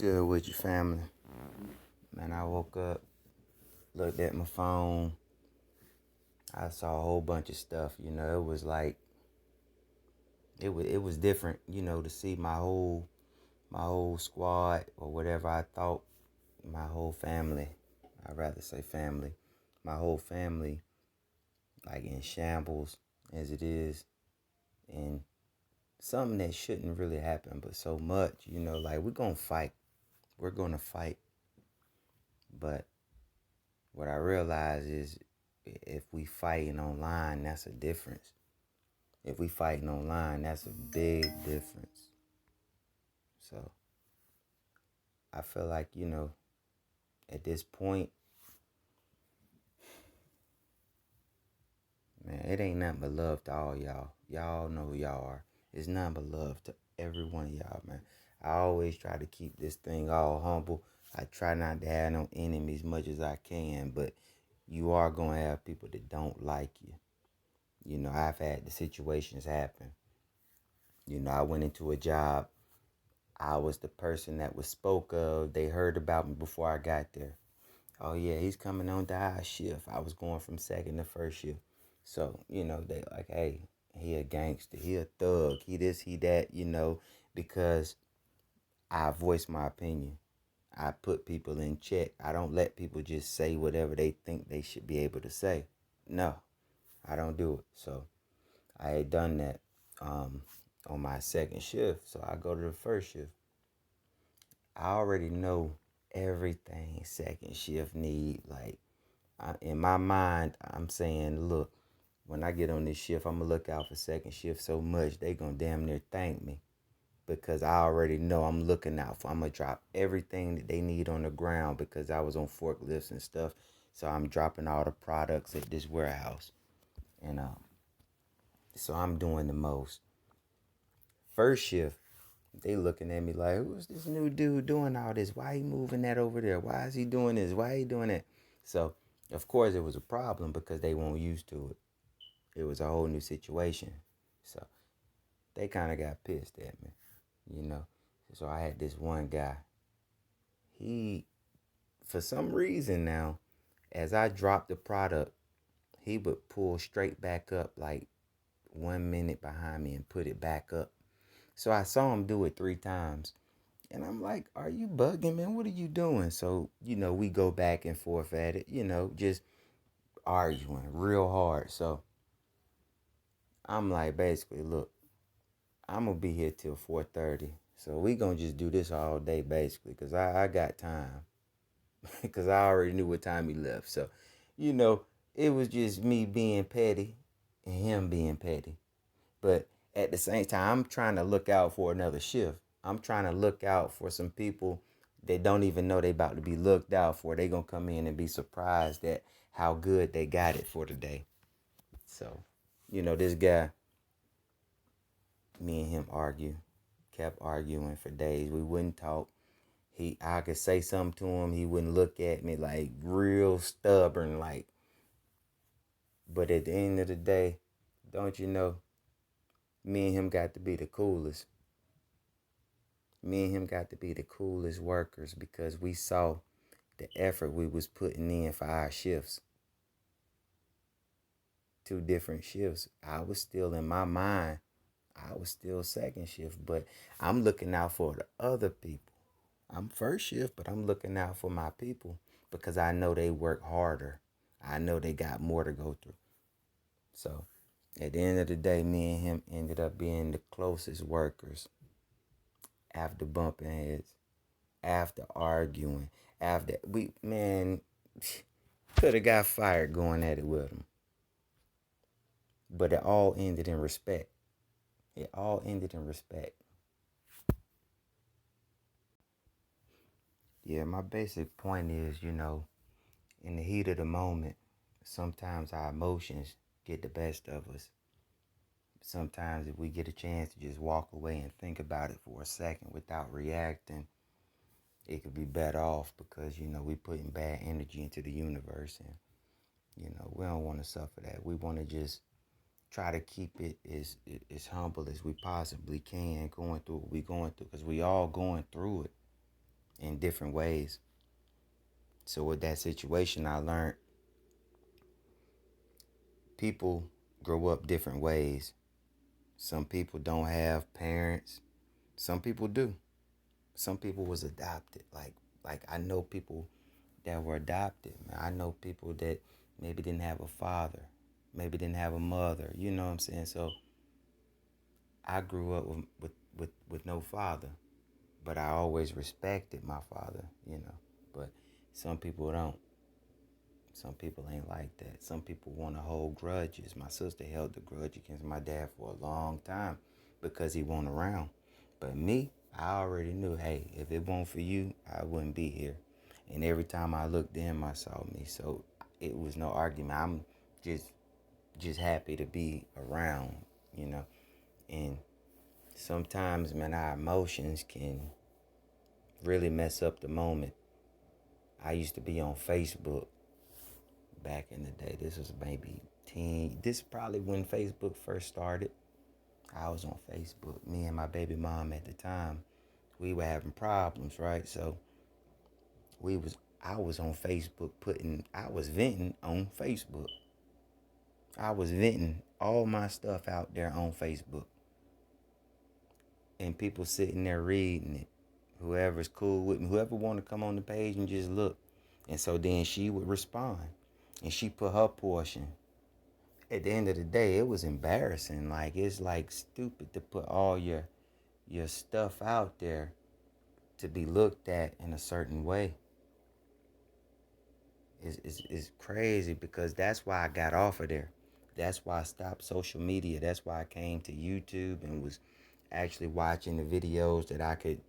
Good with your family. Man, I woke up, looked at my phone. I saw a whole bunch of stuff. It was like it was different. To see my whole squad or whatever I thought my whole family. I'd rather say family. My whole family, like in shambles as it is, and something that shouldn't really happen, but so much. Like we're gonna fight. We're gonna fight, but what I realize is if we fighting online, that's a difference. If we fighting online, that's a big difference. So I feel like, at this point, man, it ain't nothing but love to all y'all. Y'all know who y'all are. It's nothing but love to every one of y'all, man. I always try to keep this thing all humble. I try not to have no enemies much as I can, but you are going to have people that don't like you. I've had the situations happen. I went into a job. I was the person that was spoke of. They heard about me before I got there. Oh yeah, he's coming on to our shift. I was going from second to first shift. So, they like, hey, he a gangster, he a thug, he this, he that, because I voice my opinion. I put people in check. I don't let people just say whatever they think they should be able to say. No, I don't do it. So I had done that on my second shift. So I go to the first shift. I already know everything second shift need. Like in my mind, I'm saying, look, when I get on this shift, I'm gonna look out for second shift so much they gonna damn near thank me because I already know I'm looking out for. I'm gonna drop everything that they need on the ground because I was on forklifts and stuff. So I'm dropping all the products at this warehouse, and so I'm doing the most. First shift, they looking at me like, who's this new dude doing all this? Why he moving that over there? Why is he doing this? Why he doing that? So, of course, it was a problem because they weren't used to it. It was a whole new situation. So, they kind of got pissed at me, you know. So, I had this one guy. He, for some reason now, as I dropped the product, he would pull straight back up like 1 minute behind me and put it back up. So, I saw him do it 3 times. And I'm like, are you bugging, man? What are you doing? So, we go back and forth at it, just arguing real hard. So I'm like, basically, look, I'm going to be here till 4:30. So we going to just do this all day, basically, because I got time. Because I already knew what time he left. So, you know, it was just me being petty and him being petty. But at the same time, I'm trying to look out for another shift. I'm trying to look out for some people that don't even know they about to be looked out for. They gonna come in and be surprised at how good they got it for the day. So, this guy, me and him kept arguing for days. We wouldn't talk. I could say something to him, he wouldn't look at me like real stubborn, like. But at the end of the day, don't you know, me and him got to be the coolest. Me and him got to be the coolest workers because we saw the effort we was putting in for our shifts. 2 different shifts. I was still in my mind. I was still second shift, but I'm looking out for the other people. I'm first shift, but I'm looking out for my people because I know they work harder. I know they got more to go through. So at the end of the day, me and him ended up being the closest workers after bumping heads, after arguing, after could have got fired going at it with him. But it all ended in respect. It all ended in respect. Yeah, my basic point is, in the heat of the moment, sometimes our emotions get the best of us. Sometimes if we get a chance to just walk away and think about it for a second without reacting, it could be better off because, we putting bad energy into the universe and, we don't want to suffer that. We want to just try to keep it as humble as we possibly can going through what we're going through because we all going through it. in different ways. So with that situation, I learned people grow up different ways. Some people don't have parents. Some people do. Some people was adopted. Like I know people that were adopted. I know people that maybe didn't have a father, maybe didn't have a mother. You know what I'm saying? So I grew up with no father, but I always respected my father. You know, but some people don't. Some people ain't like that. Some people want to hold grudges. My sister held the grudge against my dad for a long time because he wasn't around. But me, I already knew, hey, if it weren't for you, I wouldn't be here. And every time I looked at him, I saw me. So it was no argument. I'm just just happy to be around, you know. And sometimes, man, our emotions can really mess up the moment. I used to be on Facebook back in the day. This was maybe 10. This is probably when Facebook first started. I was on Facebook. Me and my baby mom at the time, we were having problems, right? So I was on Facebook I was venting on Facebook. I was venting all my stuff out there on Facebook. And people sitting there reading it. Whoever's cool with me, whoever want to come on the page and just look. And so then she would respond. And she put her portion. At the end of the day, it was embarrassing. Like, it's like stupid to put all your stuff out there to be looked at in a certain way. It's crazy because that's why I got off of there. That's why I stopped social media. That's why I came to YouTube and was actually watching the videos that I could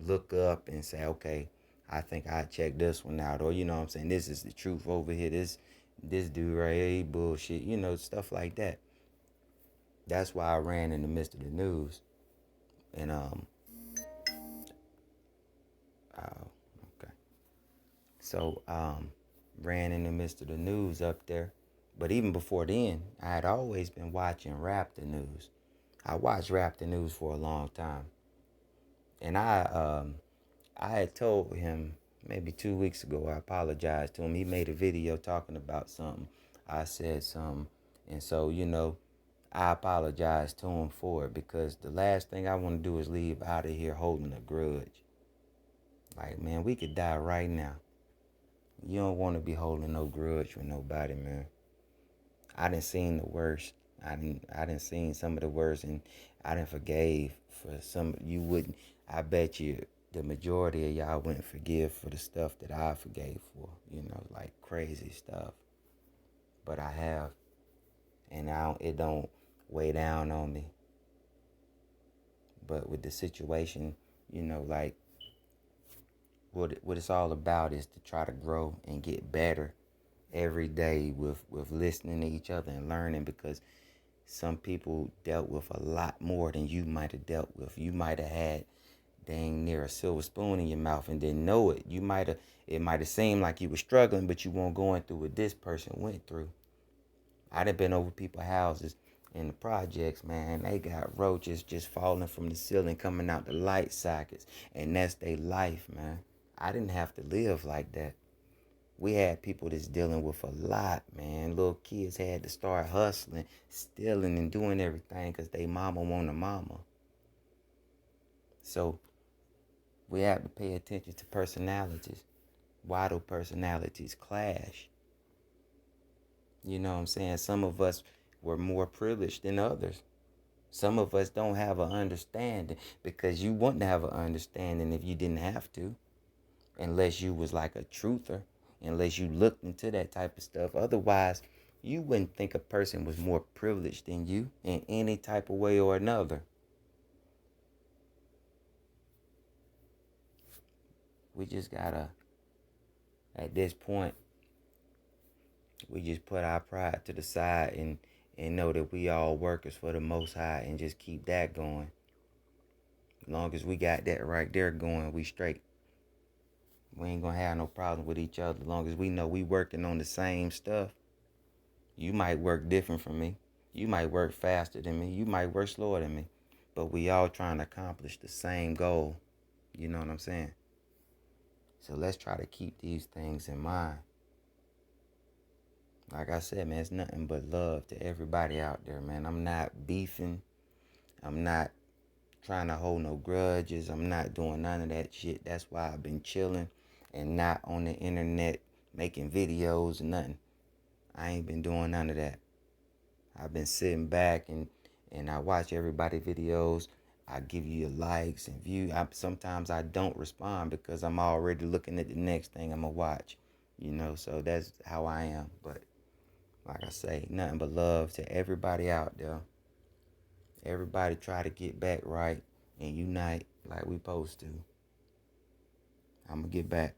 look up and say, okay, I think I check this one out, or you know what I'm saying, this is the truth over here. This dude right here, he bullshit, you know, stuff like that. That's why I ran in the midst of the news. And okay. So ran in the midst of the news up there. But even before then, I had always been watching Rap the News. I watched Rap the News for a long time. And I had told him maybe 2 weeks ago, I apologized to him. He made a video talking about something. I said something. And so, you know, I apologized to him for it because the last thing I want to do is leave out of here holding a grudge. Like, man, we could die right now. You don't want to be holding no grudge with nobody, man. I done seen the worst. I done seen some of the worst, and I done forgave for some. You wouldn't. I bet you the majority of y'all wouldn't forgive for the stuff that I forgave for. You know, like crazy stuff. But I have, and it don't weigh down on me. But with the situation, you know, like what it's all about is to try to grow and get better every day with listening to each other and learning, because some people dealt with a lot more than you might have dealt with. You might have had dang near a silver spoon in your mouth and didn't know it. It might have seemed like you were struggling, but you weren't going through what this person went through. I'd have been over people's houses in the projects, man. They got roaches just falling from the ceiling, coming out the light sockets, and that's their life, man. I didn't have to live like that. We had people that's dealing with a lot, man. Little kids had to start hustling, stealing, and doing everything because they mama want a mama. So we have to pay attention to personalities. Why do personalities clash? You know what I'm saying? Some of us were more privileged than others. Some of us don't have an understanding because you wouldn't have an understanding if you didn't have to, unless you was like a truther, unless you looked into that type of stuff. Otherwise, you wouldn't think a person was more privileged than you in any type of way or another. We just gotta, at this point, we just put our pride to the side and know that we all workers for the Most High and just keep that going. As long as we got that right there going, we straight. We ain't gonna have no problem with each other as long as we know we working on the same stuff. You might work different from me. You might work faster than me. You might work slower than me. But we all trying to accomplish the same goal. You know what I'm saying? So let's try to keep these things in mind. Like I said, man, it's nothing but love to everybody out there, man. I'm not beefing. I'm not trying to hold no grudges. I'm not doing none of that shit. That's why I've been chilling and not on the internet making videos and nothing. I ain't been doing none of that. I've been sitting back and I watch everybody videos. I give you likes and views. Sometimes I don't respond because I'm already looking at the next thing I'm gonna watch. So that's how I am. But like I say, nothing but love to everybody out there. Everybody try to get back right and unite like we supposed to. I'm gonna get back.